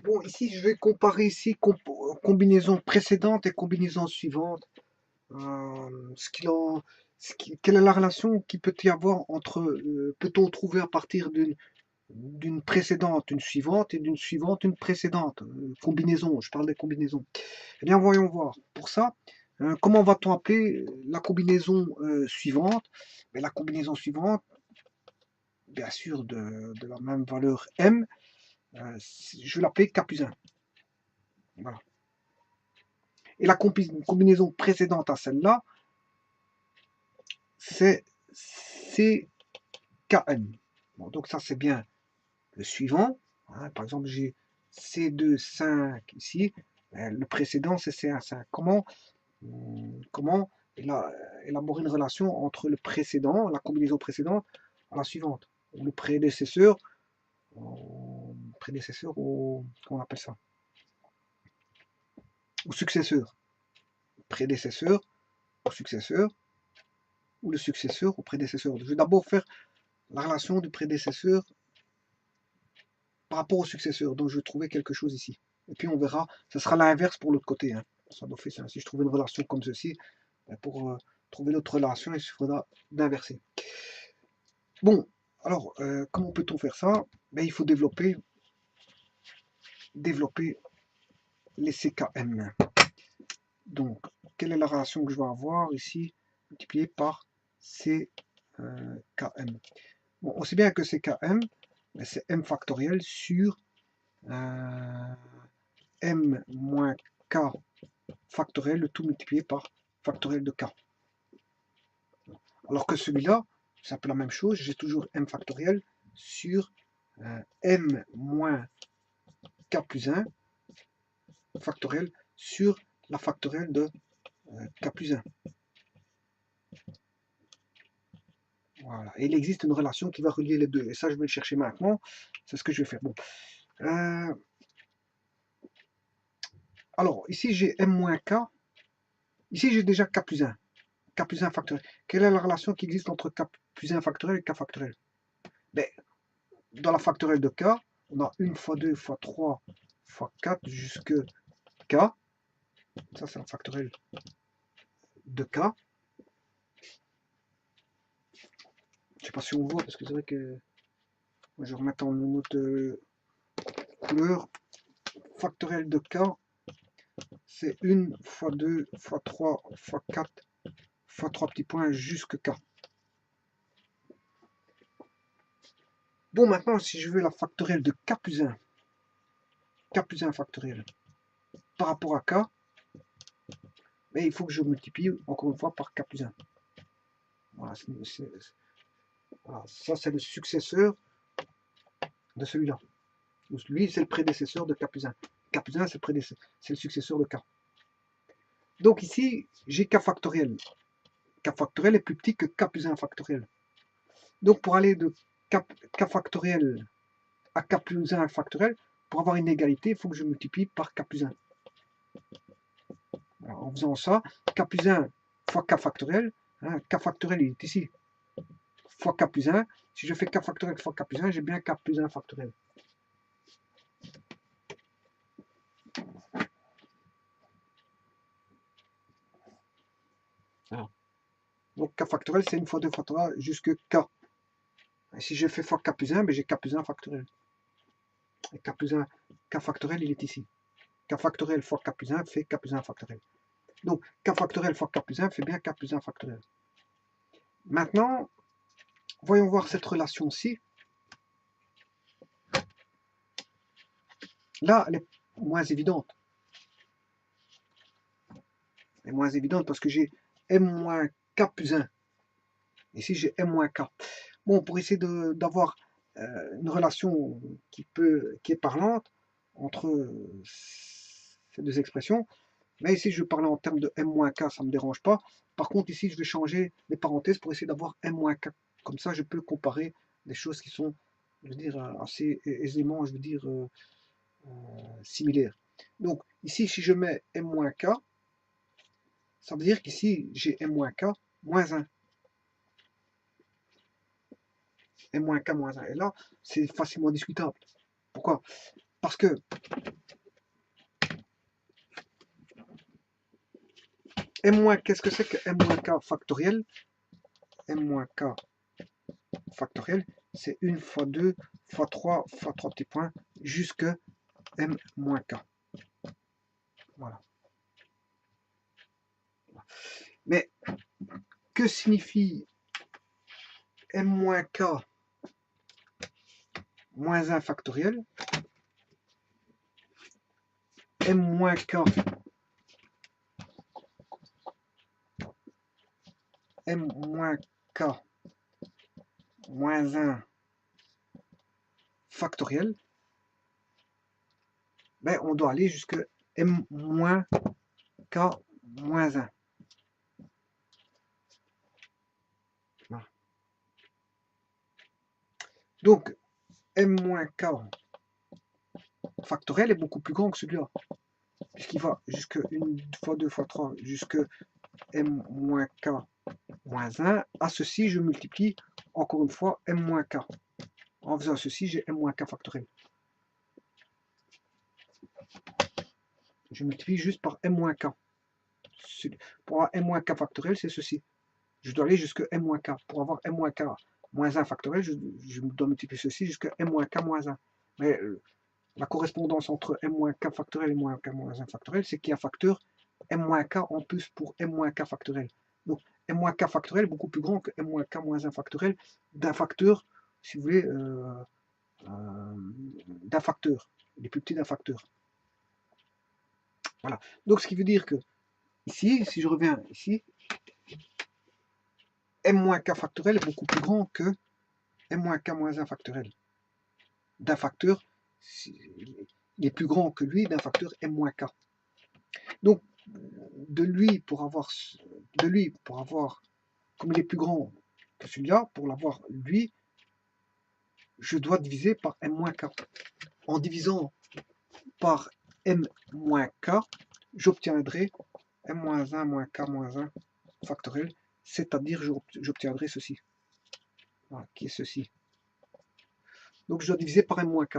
Bon, ici, je vais comparer ici combinaison précédente et combinaison suivante. Ce qu'il en, quelle est la relation qui peut y avoir entre, peut-on trouver à partir d'une précédente une suivante et d'une suivante une précédente. Combinaison, je parle des combinaisons. Eh bien, voyons voir. Pour ça, comment va-t-on appeler la combinaison suivante? Mais la combinaison suivante, bien sûr, de la même valeur m, je vais l'appeler k plus 1. Voilà. Et la combinaison précédente à celle-là, c'est CKM. Bon, donc ça, c'est bien le suivant. Hein. Par exemple, j'ai C2, 5 ici. Le précédent, c'est C1, 5. Comment élaborer une relation entre le précédent, la combinaison précédente, à la suivante? Ou le prédécesseur au, comment on appelle ça? Au successeur. Prédécesseur au successeur, ou le successeur au prédécesseur. Je vais d'abord faire la relation du prédécesseur par rapport au successeur. Donc je vais trouver quelque chose ici. Et puis on verra, ça sera l'inverse pour l'autre côté. Hein. Ça doit faire ça. Si je trouve une relation comme ceci, pour trouver l'autre relation, il faudra d'inverser. Bon, alors, comment peut-on faire ça? Ben, il faut développer les CKM. Donc, quelle est la relation que je vais avoir ici, multipliée par CKM? Bon, on sait bien que CKM, ben, c'est M factoriel sur M moins K factoriel, le tout multiplié par factoriel de K. Alors que celui-là, c'est un peu la même chose, j'ai toujours M factoriel sur M moins K plus 1 factoriel sur la factorielle de K plus 1. Voilà. Et il existe une relation qui va relier les deux. Et ça, je vais le chercher maintenant. C'est ce que je vais faire. Bon. Alors, ici, j'ai M-K. Ici, j'ai déjà K plus 1. K plus 1 factoriel. Quelle est la relation qui existe entre K plus 1 factoriel et K factoriel? Ben, dans la factorielle de K, on a 1 fois 2 fois 3 fois 4 jusque K. Ça, c'est la factorielle de K. Je ne sais pas si on voit, parce que c'est vrai que je vais remettre en une autre couleur. Factorielle de K, c'est 1 fois 2 fois 3 fois 4 fois 3 petits points jusque K. Bon, maintenant, si je veux la factorielle de K plus 1, K plus 1 factorielle, par rapport à K, mais il faut que je multiplie encore une fois par K plus 1. Voilà, voilà, ça, c'est le successeur de celui-là. Lui, c'est le prédécesseur de K plus 1. K plus 1, c'est le successeur de K. Donc ici, j'ai K factoriel. K factoriel est plus petit que K plus 1 factoriel. Donc pour aller de K factoriel à K plus 1 factoriel, pour avoir une égalité, il faut que je multiplie par K plus 1. Alors, en faisant ça, K plus 1 fois K factoriel, hein, K factoriel il est ici, fois K plus 1. Si je fais K factoriel fois K plus 1, j'ai bien K plus 1 factoriel. Alors, donc K factoriel, c'est 1 fois 2 fois 3 jusque K. Et si je fais fois K plus 1, ben j'ai K plus 1 factoriel. Et K plus 1, K factoriel, il est ici. K factoriel fois K plus 1 fait K plus 1 factoriel. Donc, K factoriel fois K plus 1 fait bien K plus 1 factoriel. Maintenant, voyons voir cette relation-ci. Là, elle est moins évidente. Elle est moins évidente parce que j'ai M moins K plus 1. Ici, j'ai M moins K. Bon, pour essayer d'avoir une relation qui est parlante entre ces deux expressions, mais ici, je vais parler en termes de M-K, ça ne me dérange pas. Par contre, ici, je vais changer les parenthèses pour essayer d'avoir M-K. Comme ça, je peux comparer des choses qui sont, je veux dire, assez aisément, je veux dire, similaires. Donc, ici, si je mets M-K, ça veut dire qu'ici, j'ai M-K moins 1. M-K moins 1. Et là, c'est facilement discutable. Pourquoi? Parce que qu'est-ce que c'est que m-k factoriel? M-k factoriel, c'est 1 fois 2 fois 3 fois 3 petits points jusque m-k. Voilà. Mais que signifie m-k moins 1 factoriel? m-k m-k moins 1 factoriel, ben on doit aller jusque m-k moins 1. Voilà. Donc, m-k factoriel est beaucoup plus grand que celui-là, puisqu'il va jusque 1 fois 2 fois 3 jusque m-k moins 1. À ceci, je multiplie encore une fois m-k. En faisant ceci, j'ai m-k factoriel. Je multiplie juste par m-k. Pour avoir m-k factoriel, c'est ceci. Je dois aller jusque m-k. Pour avoir m-k moins 1 factoriel, je dois multiplier ceci jusqu'à m-k moins 1. Mais la correspondance entre m-k factoriel et m-k moins 1 factoriel, c'est qu'il y a un facteur m-k en plus pour m-k factoriel. Donc m-k factoriel est beaucoup plus grand que m-k moins 1 factoriel d'un facteur, si vous voulez, d'un facteur. Il est plus petit d'un facteur. Voilà. Donc ce qui veut dire que ici, si je reviens ici, m-k factoriel est beaucoup plus grand que m-k moins 1 factoriel. D'un facteur, il est plus grand que lui d'un facteur m-k. Donc, de lui, pour avoir, comme il est plus grand que celui-là, pour l'avoir lui, je dois diviser par m-k. En divisant par m-k, j'obtiendrai m-1 moins k moins 1 factoriel, c'est-à-dire j'obtiendrai ceci, voilà, qui est ceci. Donc je dois diviser par m-k.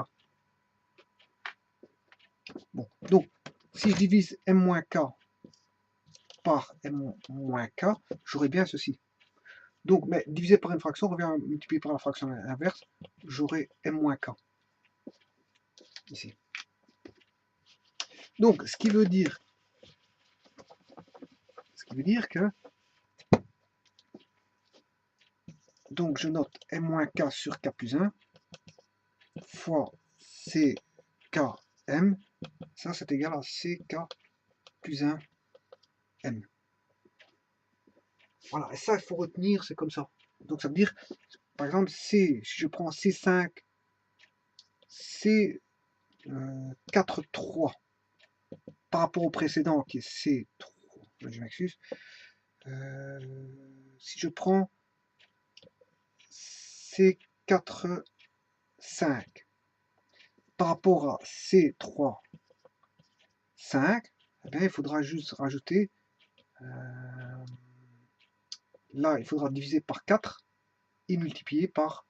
Bon, donc si je divise m-k par m-k, j'aurai bien ceci. Donc, mais divisé par une fraction revient à multiplier par la fraction inverse, j'aurai m-k. Ici. Donc, ce qui veut dire que, donc je note m-k sur k plus 1 fois ckm, ça c'est égal à ck plus 1 m. Voilà, et ça il faut retenir, c'est comme ça. Donc ça veut dire, par exemple, si je prends C5, C4,3 par rapport au précédent qui est C3, je m'excuse, si je prends C4,5 par rapport à C3,5, eh bien, il faudra juste rajouter, là il faudra diviser par 4 et multiplier par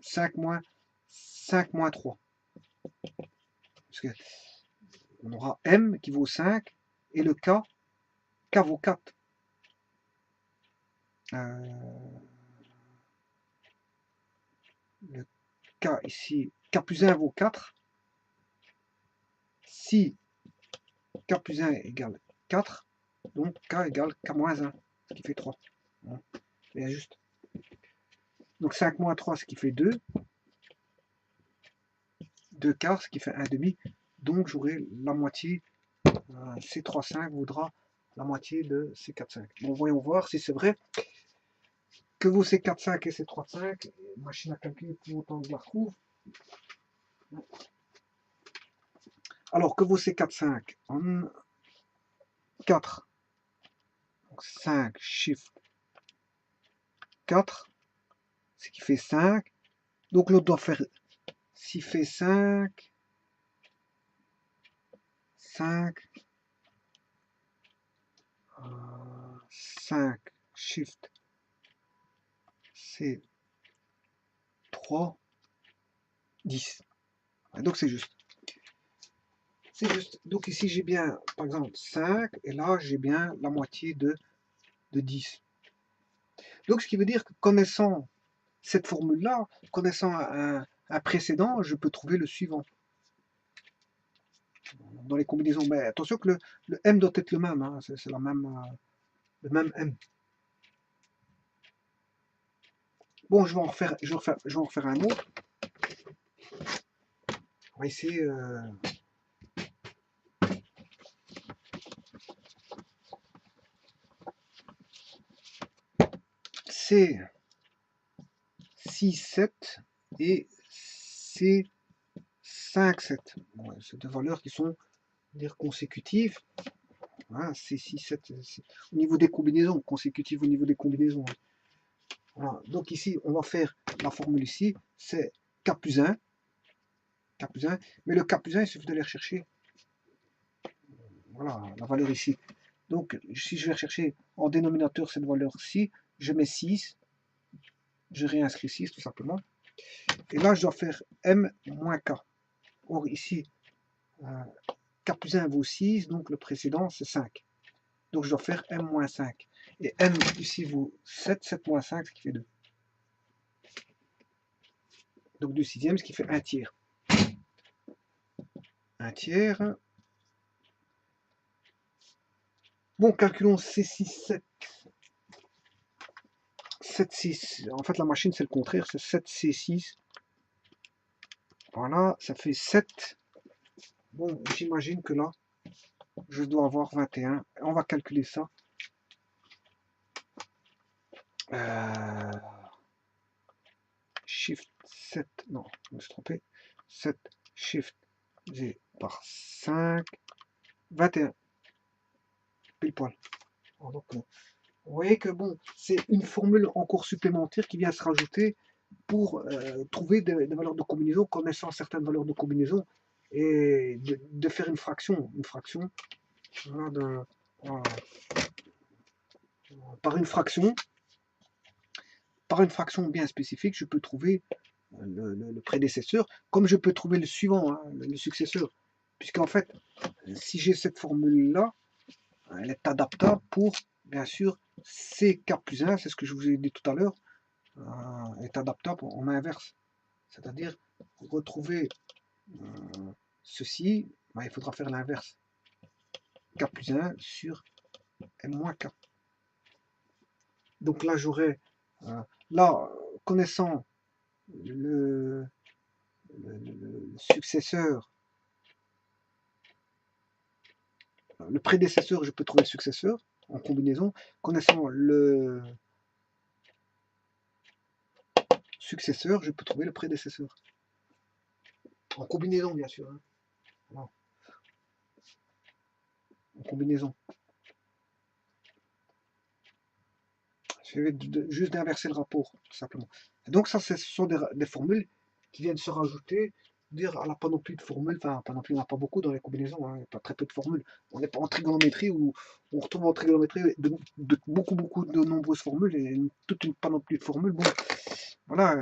5 moins 3. Parce que on aura M qui vaut 5 et le K vaut 4. Le K ici, K plus 1 vaut 4. Si K plus 1 égale 4, donc K égale K moins 1, ce qui fait 3. Bon, c'est juste. Donc 5 moins 3, ce qui fait 2. 2 quarts, ce qui fait 1 demi. Donc j'aurai la moitié. C3,5 vaudra la moitié de C4,5. Bon, voyons voir si c'est vrai. Que vaut C4,5 et C3,5? Machine à calculer pour autant que je la retrouve. Alors, que vaut C4,5? En 4. Donc 5 chiffre 4. Ce qui fait 5. Donc l'autre doit faire, s'il fait 5, 5 shift C 3, 10. Donc c'est juste. C'est juste. Donc ici j'ai bien, par exemple, 5, et là j'ai bien la moitié de 10. Donc ce qui veut dire que connaissant cette formule-là, connaissant un précédent, je peux trouver le suivant. Dans les combinaisons, mais attention que le M doit être le même, hein, c'est la même, le même M. Bon, je vais en refaire un autre. On va essayer. C 6, 7 et C 5, 7. Bon, c'est deux valeurs qui sont dire consécutives. Hein, C 6, 7, au niveau des combinaisons, consécutives au niveau des combinaisons. Voilà. Donc ici, on va faire la formule ici, c'est K plus 1. K plus 1. Mais le K plus 1, il suffit d'aller rechercher. Voilà, la valeur ici. Donc, si je vais rechercher en dénominateur cette valeur-ci, je mets 6. Je réinscris 6 tout simplement. Et là, je dois faire M moins K. Or, ici, K plus 1 vaut 6, donc le précédent, c'est 5. Donc, je dois faire M moins 5. Et M ici vaut 7, 7 moins 5, ce qui fait 2. Donc, 2 sixièmes, ce qui fait 1 tiers. 1 tiers. Bon, calculons C6, 7. 7, 6. En fait, la machine, c'est le contraire, c'est 7C6. Voilà, ça fait 7. Bon, j'imagine que là, je dois avoir 21. On va calculer ça. Shift 7, non, je me suis trompé. 7, Shift Z par 5, 21. Pile poil. Donc, vous voyez que bon, c'est une formule encore supplémentaire qui vient se rajouter pour trouver des valeurs de combinaison, connaissant certaines valeurs de combinaison, et de faire une fraction. Voilà, par une fraction bien spécifique, je peux trouver le prédécesseur, comme je peux trouver le suivant, hein, le successeur. Puisqu'en fait, si j'ai cette formule-là, elle est adaptable pour, bien sûr, CK plus 1, c'est ce que je vous ai dit tout à l'heure, est adaptable en inverse. C'est-à-dire, pour retrouver ceci, ben, il faudra faire l'inverse. K plus 1 sur M moins K. Donc là, j'aurai, là, connaissant le successeur, le prédécesseur, je peux trouver le successeur en combinaison. Connaissant le successeur, je peux trouver le prédécesseur. En combinaison, bien sûr. Hein. Voilà. En combinaison. Juste d'inverser le rapport, tout simplement. Et donc ça, ce sont des formules qui viennent se rajouter, dire à la panoplie de formules, enfin panoplie, il n'y en a pas beaucoup dans les combinaisons, hein, il n'y a pas très peu de formules. On n'est pas en trigonométrie où on retrouve en trigonométrie beaucoup de nombreuses formules et toute une panoplie de formules. Bon, voilà,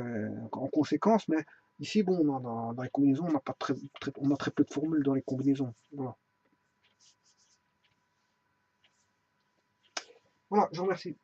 en conséquence, mais ici, bon, dans les combinaisons, on a pas on a très peu de formules dans les combinaisons. Voilà. Voilà, je vous remercie.